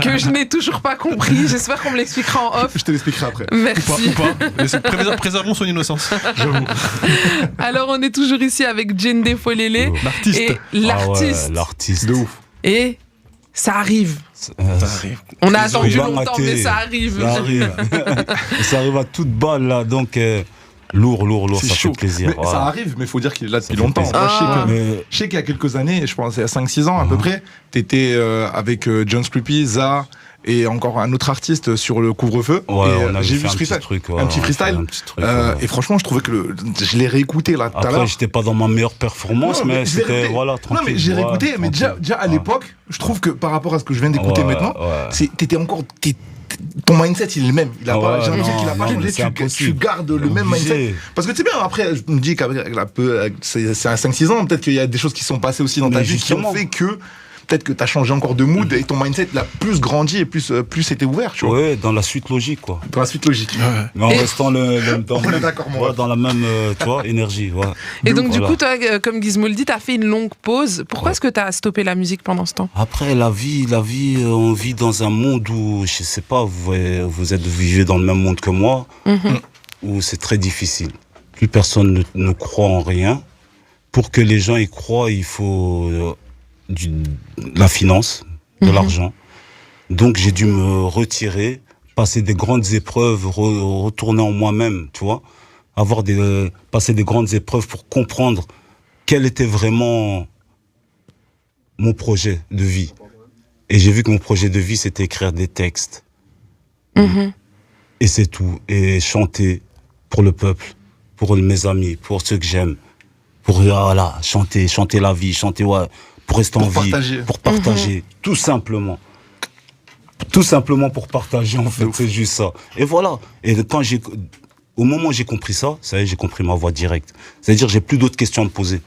Speaker 2: que je n'ai toujours pas compris. J'espère qu'on me l'expliquera en off.
Speaker 3: Je te l'expliquerai après.
Speaker 2: Merci.
Speaker 4: Ou pas. Préservons son innocence.
Speaker 3: J'avoue.
Speaker 2: Alors, on est toujours ici avec Jende Folele.
Speaker 4: L'artiste.
Speaker 2: Et l'artiste.
Speaker 5: L'artiste.
Speaker 3: De ouf.
Speaker 2: Et ça arrive. On a attendu longtemps, mais ça arrive.
Speaker 5: Ça arrive à toute balle, là. Donc... Lourd, ça
Speaker 3: chaud.
Speaker 5: Fait plaisir.
Speaker 3: Mais ça arrive, mais il faut dire qu'il est là depuis longtemps. Moi, je sais qu'il y a quelques années, je pense il y a 5-6 ans à peu près, t'étais avec John Scruppy, Za et encore un autre artiste sur le couvre-feu.
Speaker 5: Et
Speaker 3: j'ai vu
Speaker 5: un petit truc.
Speaker 3: Un petit freestyle. Et franchement, je trouvais que je l'ai réécouté là tout à l'heure.
Speaker 5: Après, j'étais pas dans ma meilleure performance, mais c'était tranquille.
Speaker 3: Non, mais j'ai réécouté, mais déjà à l'époque, je trouve que par rapport à ce que je viens d'écouter maintenant, t'étais encore... Ton mindset il est le même, j'ai l'impression qu'il a pas changé, tu gardes le même mindset. Parce que tu sais bien, après je me dis qu'avec c'est à 5-6 ans, peut-être qu'il y a des choses qui sont passées aussi dans ta vie qui ont fait que peut-être que tu as changé encore de mood et ton mindset l'a plus grandi et plus était ouvert, tu vois.
Speaker 5: Ouais, dans la suite logique quoi.
Speaker 3: Dans la suite logique.
Speaker 5: Mais en restant
Speaker 3: dans
Speaker 5: la même énergie. Ouais.
Speaker 2: Et donc du coup, toi, comme Gizmo le dit, tu as fait une longue pause. Pourquoi est-ce que tu as stoppé la musique pendant ce temps ?
Speaker 5: Après, la vie, on vit dans un monde où, je sais pas, vous vivez dans le même monde que moi, où c'est très difficile. Plus personne ne croit en rien. Pour que les gens y croient, il faut... la finance, de l'argent. Donc j'ai dû me retirer, passer des grandes épreuves, retourner en moi-même, tu vois, passer des grandes épreuves pour comprendre quel était vraiment mon projet de vie. Et j'ai vu que mon projet de vie, c'était écrire des textes. Et c'est tout. Et chanter pour le peuple, pour mes amis, pour ceux que j'aime. Pour chanter la vie, pour rester en vie, pour partager, tout simplement. Tout simplement pour partager, en fait, c'est juste ça. Et voilà. Et au moment où j'ai compris ça, ça y est, j'ai compris ma voie directe. C'est-à-dire, j'ai plus d'autres questions à me poser.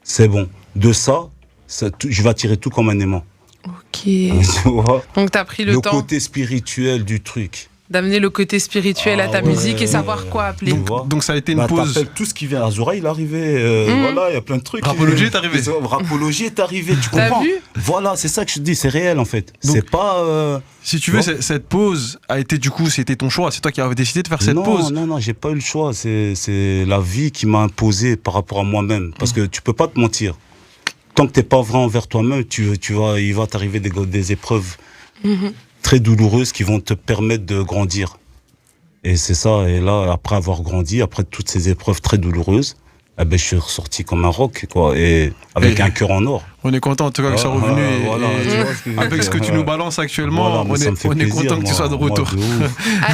Speaker 5: C'est bon. De ça, je vais attirer tout comme un aimant.
Speaker 2: Ok.
Speaker 5: Tu vois ?
Speaker 2: Donc, t'as pris le temps.
Speaker 5: Le côté spirituel du truc.
Speaker 2: D'amener le côté spirituel à ta musique et savoir quoi appeler.
Speaker 4: Donc ça a été une pause.
Speaker 5: T'appelles tout ce qui vient. Azura, il est arrivé. Voilà, il y a plein de trucs.
Speaker 4: Rapologie est arrivé.
Speaker 5: Rapologie est arrivé, tu comprends ?
Speaker 2: T'as vu ?
Speaker 5: Voilà, c'est ça que je te dis, c'est réel en fait. Donc, c'est pas...
Speaker 4: Si tu veux, cette pause a été du coup, c'était ton choix. C'est toi qui as décidé de faire cette pause.
Speaker 5: Non, j'ai pas eu le choix. C'est la vie qui m'a imposé par rapport à moi-même. Parce que tu peux pas te mentir. Tant que t'es pas vrai envers toi-même, il va t'arriver des épreuves très douloureuses qui vont te permettre de grandir. Et c'est ça. Et là, après avoir grandi, après toutes ces épreuves très douloureuses, je suis ressorti comme un roc, quoi, et avec un cœur en or.
Speaker 4: On est content en tout cas que tu sois revenu. Avec ce que tu nous balances actuellement, on est content que tu sois de retour.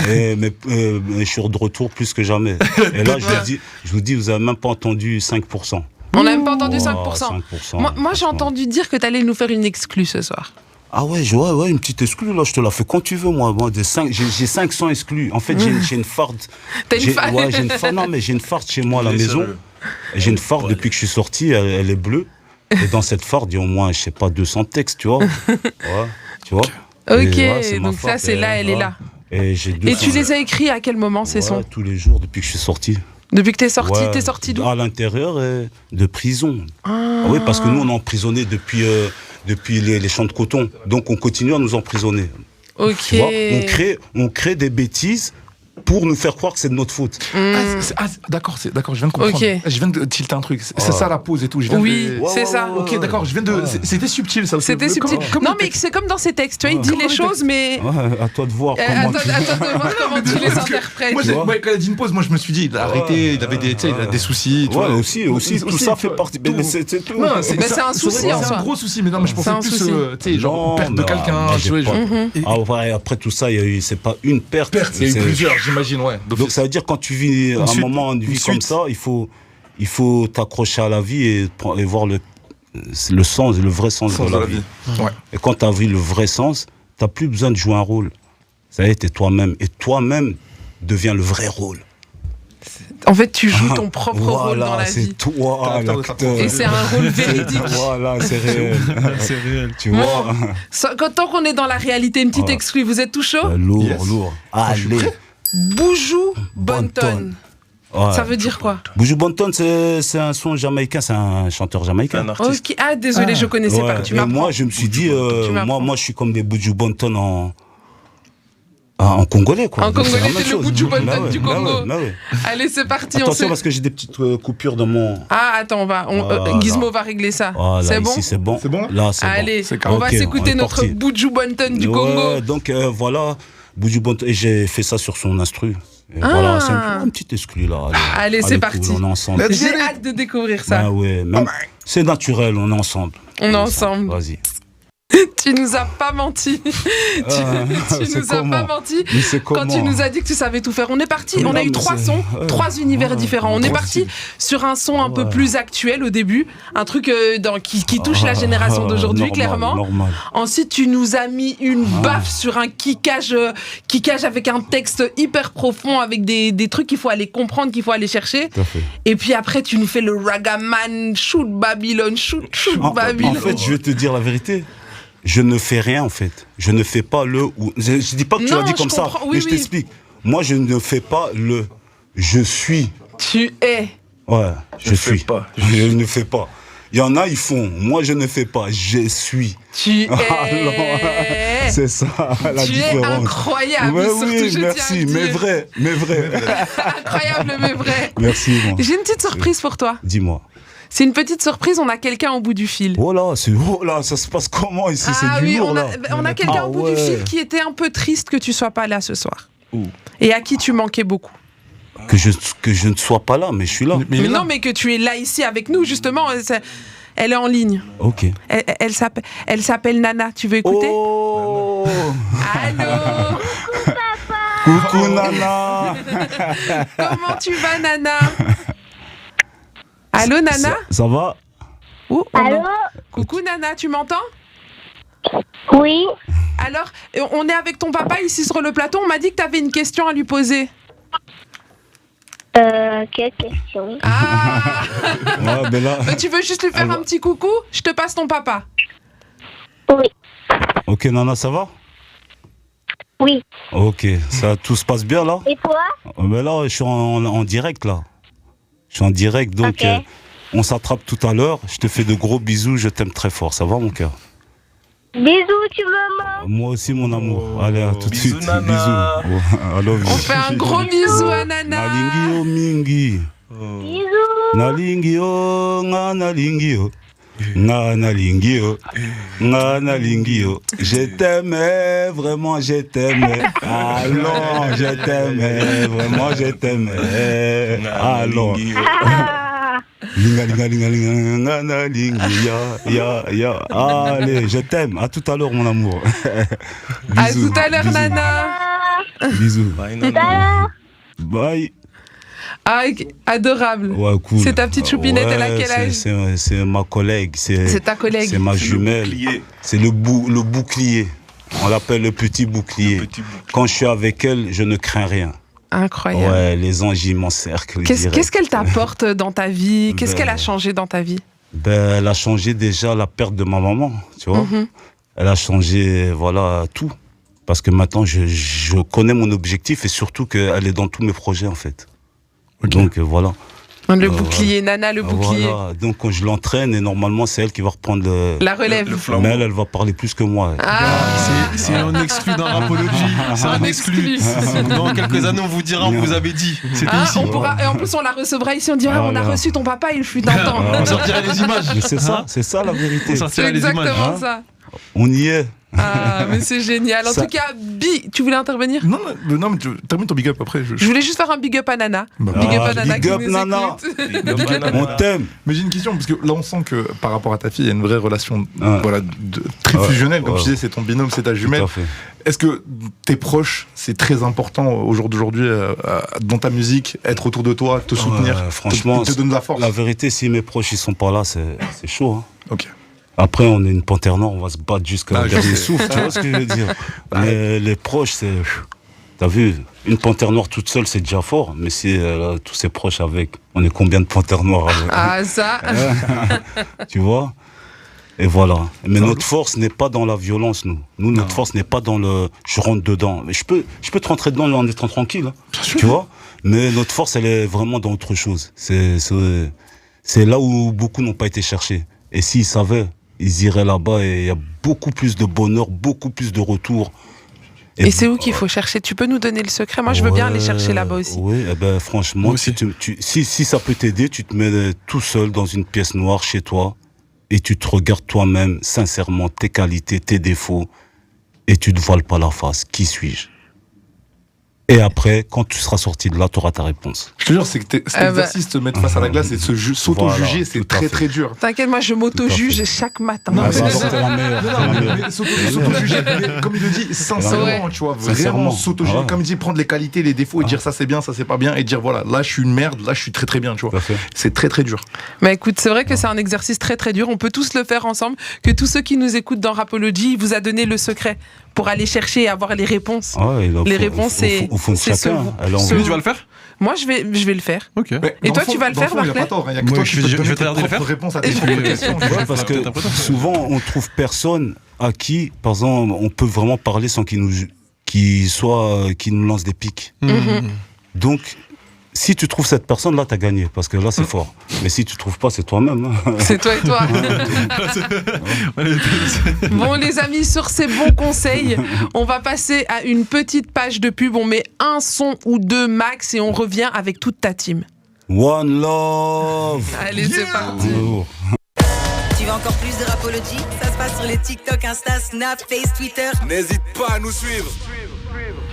Speaker 5: Mais je suis de retour plus que jamais. Et là, je vous dis, vous avez même pas entendu 5%.
Speaker 2: On n'a même pas entendu 5%. Moi, j'ai entendu dire que tu allais nous faire une exclue ce soir.
Speaker 5: Ah ouais, une petite exclue, là, je te la fais quand tu veux, moi j'ai 500 exclus. En fait, j'ai une farde.
Speaker 2: T'as une farde?
Speaker 5: Ouais, j'ai une farde chez moi à la maison. J'ai une Ford depuis que je suis sorti, elle est bleue. Et dans cette Ford, il y a au moins, je sais pas, 200 textes, tu vois. Ouais, tu vois.
Speaker 2: Ok, donc ça, c'est là, elle est là.
Speaker 5: Et
Speaker 2: tu les as écrits à quel moment, ces sons?
Speaker 5: Tous les jours, depuis que je suis sorti.
Speaker 2: Depuis que t'es sorti, t'es sorti d'où?
Speaker 5: À l'intérieur de prison. Oui, parce que nous, on est emprisonnés depuis les champs de coton. Donc, on continue à nous emprisonner.
Speaker 2: Ok.
Speaker 5: Tu vois, on crée des bêtises pour nous faire croire que c'est de notre faute.
Speaker 3: D'accord, je viens de comprendre.
Speaker 2: Okay.
Speaker 3: Je viens de tilter un truc. C'est ça la pause et tout.
Speaker 2: C'est ça.
Speaker 3: Ok, d'accord, c'était subtil ça.
Speaker 2: C'était subtil. Non, mais c'est comme dans ces textes, tu vois, il dit les choses, mais.
Speaker 5: À toi de voir
Speaker 2: comment tu les interprètes.
Speaker 3: Moi, quand il a dit une pause, moi je me suis dit, il a arrêté, il avait des soucis.
Speaker 5: Ouais, aussi, tout ça fait partie. C'est tout.
Speaker 2: C'est un souci en soi.
Speaker 3: C'est un gros souci, mais non, mais je pensais plus, tu sais, genre perte de quelqu'un.
Speaker 5: Après tout ça, c'est pas une perte.
Speaker 3: Il y a eu plusieurs. J'imagine, ouais.
Speaker 5: Donc ça veut dire quand tu vis un moment de vie comme ça, il faut t'accrocher à la vie et voir le sens, le vrai sens de la vie.
Speaker 3: Ouais.
Speaker 5: Et quand tu as vu le vrai sens, tu n'as plus besoin de jouer un rôle. Ça y est, t'es toi-même. Et toi-même deviens le vrai rôle.
Speaker 2: En fait, tu joues ton propre rôle dans la vie.
Speaker 5: C'est toi, l'acteur.
Speaker 2: Et c'est un rôle véridique.
Speaker 5: Voilà, c'est réel.
Speaker 4: C'est réel.
Speaker 5: Tu vois.
Speaker 2: Tant qu'on est dans la réalité, une petite exclue, vous êtes tout chaud?
Speaker 5: Lourd. Allez.
Speaker 2: Buju Banton. Ouais. Ça veut dire quoi?
Speaker 5: Buju Banton, c'est un son jamaïcain, c'est un chanteur jamaïcain.
Speaker 2: Un artiste. Ah, désolé, je connaissais pas. Tu m'apprends.
Speaker 5: Moi, je me suis dit, moi, je suis comme des Buju Banton en congolais, quoi.
Speaker 2: En congolais, c'est le Buju Banton du Congo.
Speaker 5: Ouais.
Speaker 2: Allez, c'est parti.
Speaker 5: Attention, parce que j'ai des petites coupures dans mon...
Speaker 2: Ah, attends, Gizmo va régler ça.
Speaker 5: C'est
Speaker 2: bon?
Speaker 5: Ici, c'est bon.
Speaker 3: C'est bon?
Speaker 5: Là, c'est bon.
Speaker 2: Allez, on va s'écouter notre Buju Banton du Congo.
Speaker 5: Donc, voilà, Buju Banton. Et j'ai fait ça sur son instru. Voilà, c'est un petit exclu là.
Speaker 2: Allez, c'est parti.
Speaker 5: On est ensemble.
Speaker 2: J'ai hâte de découvrir ça.
Speaker 5: Ah ouais, c'est naturel, on est ensemble.
Speaker 2: On est ensemble.
Speaker 5: Vas-y.
Speaker 2: Tu nous as pas menti. Tu nous as pas menti quand tu nous as dit que tu savais tout faire. On est parti, on a eu 3 sons, 3 univers différents. On est parti sur un son un peu plus actuel au début, un truc qui touche la génération d'aujourd'hui, clairement.
Speaker 5: Normal.
Speaker 2: Ensuite, tu nous as mis une baffe sur un kickage avec un texte hyper profond, avec des trucs qu'il faut aller comprendre, qu'il faut aller chercher. Et puis après, tu nous fais le Ragaman, shoot Babylone, shoot Babylone.
Speaker 5: En fait, je vais te dire la vérité. Je ne fais rien en fait. Je ne fais pas le ou. Je dis pas que tu l'as dit comme ça, mais je t'explique. Moi, je ne fais pas le. Je suis.
Speaker 2: Tu es.
Speaker 5: Ouais, je suis. Je ne fais pas. Il y en a, ils font. Moi, je ne fais pas. Je suis.
Speaker 2: Tu es.
Speaker 5: C'est ça la différence.
Speaker 2: Tu es incroyable.
Speaker 5: Mais oui, merci. Mais vrai.
Speaker 2: Incroyable, mais vrai.
Speaker 5: Merci. Bon.
Speaker 2: J'ai une petite surprise pour toi.
Speaker 5: Dis-moi.
Speaker 2: C'est une petite surprise, on a quelqu'un au bout du fil.
Speaker 5: Oh là, ça se passe comment ici? C'est du lourd, là.
Speaker 2: On a quelqu'un au bout du fil qui était un peu triste que tu sois pas là ce soir. Et à qui tu manquais beaucoup.
Speaker 5: Que je ne sois pas là, mais je suis là.
Speaker 2: Mais non, mais que tu es là ici avec nous, justement. Elle est en ligne.
Speaker 5: Ok.
Speaker 2: Elle s'appelle Nana, tu veux écouter?
Speaker 5: Oh
Speaker 2: Allô.
Speaker 5: Coucou Nana.
Speaker 2: Comment tu vas, Nana? Allô, Nana?
Speaker 5: Ça va?
Speaker 6: Allô?
Speaker 2: Coucou, Nana, tu m'entends?
Speaker 6: Oui.
Speaker 2: Alors, on est avec ton papa ici sur le plateau. On m'a dit que tu avais une question à lui poser.
Speaker 6: Quelle question?
Speaker 2: Ah.
Speaker 5: Ouais, mais là...
Speaker 2: Tu veux juste lui faire un petit coucou? Je te passe ton papa.
Speaker 6: Oui.
Speaker 5: Ok, Nana, ça va?
Speaker 6: Oui.
Speaker 5: Ok, tout se passe bien là?
Speaker 6: Et toi?
Speaker 5: Mais là, je suis en direct là. Je suis en direct, donc on s'attrape tout à l'heure. Je te fais de gros bisous, je t'aime très fort. Ça va, mon cœur?
Speaker 6: Bisous, tu me manques.
Speaker 5: Moi aussi, mon amour. Allez, à tout de suite.
Speaker 1: Nana.
Speaker 5: Bisous.
Speaker 2: On fait un gros bisou à Nana.
Speaker 5: Nalingi o mingi.
Speaker 6: Bisous.
Speaker 5: Nalingi o, nga nalingi o. Nga nalingi o. Nga nalingi o. Je t'aimais, vraiment je t'aimais. Allons, je t'aimais, vraiment je t'aimais. Allons. Linga, linga, linga, linga, nga nalingi ya. Allez, je t'aime. À tout à l'heure, mon amour.
Speaker 2: À tout à l'heure, Nana.
Speaker 5: Bisous.
Speaker 6: Tout à l'heure.
Speaker 5: Bye.
Speaker 2: Ah, adorable.
Speaker 5: Ouais, cool.
Speaker 2: C'est ta petite choupinette, elle a quel âge?
Speaker 5: C'est ma collègue.
Speaker 2: C'est ta collègue.
Speaker 5: C'est ma jumelle. C'est le bouclier. On l'appelle le petit bouclier. Quand je suis avec elle, je ne crains rien.
Speaker 2: Incroyable.
Speaker 5: Ouais, les anges, ils m'encerclent.
Speaker 2: Qu'est-ce qu'elle t'apporte dans ta vie? Qu'est-ce qu'elle a changé dans ta vie?
Speaker 5: Elle a changé déjà la perte de ma maman, tu vois. Elle a changé, voilà, tout. Parce que maintenant, je connais mon objectif et surtout qu'elle est dans tous mes projets, en fait. Donc, voilà.
Speaker 2: Le bouclier, Nana, le bouclier.
Speaker 5: Voilà. Donc, quand je l'entraîne, et normalement, c'est elle qui va reprendre
Speaker 2: la relève.
Speaker 5: Mais elle va parler plus que moi.
Speaker 4: C'est un exclu dans Rapology. C'est un exclu. Dans quelques années, on vous dira, on vous avait dit. C'était ici.
Speaker 2: Et en plus, on la recevra ici. On dira, on a reçu ton papa, il fut un temps.
Speaker 4: On sortira les images.
Speaker 5: C'est ça la vérité.
Speaker 4: On sortira les images.
Speaker 2: C'est exactement ça.
Speaker 5: On y est.
Speaker 2: Ah, mais c'est génial. En tout cas, tu voulais intervenir?
Speaker 3: Non, mais tu termines ton big up après.
Speaker 2: Je voulais juste faire un big up à Nana.
Speaker 5: Big up à Nana. Big up Nana. On t'aime.
Speaker 3: Mais j'ai une question, parce que là, on sent que par rapport à ta fille, il y a une vraie relation très fusionnelle. Comme tu disais, c'est ton binôme, c'est ta jumelle. Est-ce que tes proches, c'est très important au jour d'aujourd'hui, dans ta musique, être autour de toi, te soutenir,
Speaker 5: franchement,
Speaker 3: te donner de la force?
Speaker 5: La vérité, si mes proches ils sont pas là, c'est chaud. Hein.
Speaker 3: Ok.
Speaker 5: Après, on est une panthère noire, on va se battre jusqu'à le dernier souffle, tu vois ce que je veux dire. Mais les proches, c'est... T'as vu, une panthère noire toute seule, c'est déjà fort. Mais si elle a tous ses proches avec, on est combien de panthères noires avec?
Speaker 2: Ah, ça.
Speaker 5: Tu vois? Et voilà. Mais notre force n'est pas dans la violence, nous. Notre force n'est pas dans le... Je rentre dedans. Mais je peux te rentrer dedans en étant tranquille. Hein, tu vois? Mais notre force, elle est vraiment dans autre chose. C'est là où beaucoup n'ont pas été cherchés. Et s'ils savaient, ils iraient là-bas et il y a beaucoup plus de bonheur, beaucoup plus de retours.
Speaker 2: Et c'est où qu'il faut chercher? Tu peux nous donner le secret? Moi, je veux bien aller chercher là-bas aussi.
Speaker 5: Oui, franchement, si ça peut t'aider, tu te mets tout seul dans une pièce noire chez toi et tu te regardes toi-même, sincèrement, tes qualités, tes défauts, et tu ne te voiles pas la face. Qui suis-je? Et après, quand tu seras sorti de là, tu auras ta réponse.
Speaker 3: Je te jure, c'est que cet exercice, te mettre face à la glace et s'auto-juger, c'est très très dur.
Speaker 2: T'inquiète, moi je m'auto-juge chaque matin.
Speaker 3: Non, mais s'auto-juger, comme il le dit, sincèrement, tu vois, vraiment s'auto-juger. Comme il dit, prendre les qualités, les défauts et dire ça c'est bien, ça c'est pas bien, et dire voilà, là je suis une merde, là je suis très très bien, tu vois. C'est très très dur.
Speaker 2: Mais écoute, c'est vrai que c'est un exercice très très dur. On peut tous le faire ensemble. Que tous ceux qui nous écoutent dans Rapology, il vous a donné le secret pour aller chercher et avoir les réponses. Les réponses, c'est
Speaker 5: chacun.
Speaker 4: Tu vas le faire?
Speaker 2: Moi, je vais le faire.
Speaker 4: Okay.
Speaker 2: Et toi, tu vas le faire, Barclay?
Speaker 3: Moi, je vais te donner tes réponses à tes questions.
Speaker 5: Parce que souvent, on trouve personne à qui, par exemple, on peut vraiment parler sans qu'il nous lance des pics. Donc, si tu trouves cette personne-là, t'as gagné, parce que là, c'est fort. Mais si tu trouves pas, c'est toi-même.
Speaker 2: C'est toi et toi. Bon, les amis, sur ces bons conseils, on va passer à une petite page de pub. On met un son ou deux max et on revient avec toute ta team.
Speaker 5: One love.
Speaker 2: Allez, c'est parti.
Speaker 7: Tu veux encore plus de Rapology? Ça se passe sur les TikTok, Insta, Snap, Face, Twitter.
Speaker 1: N'hésite pas à nous suivre.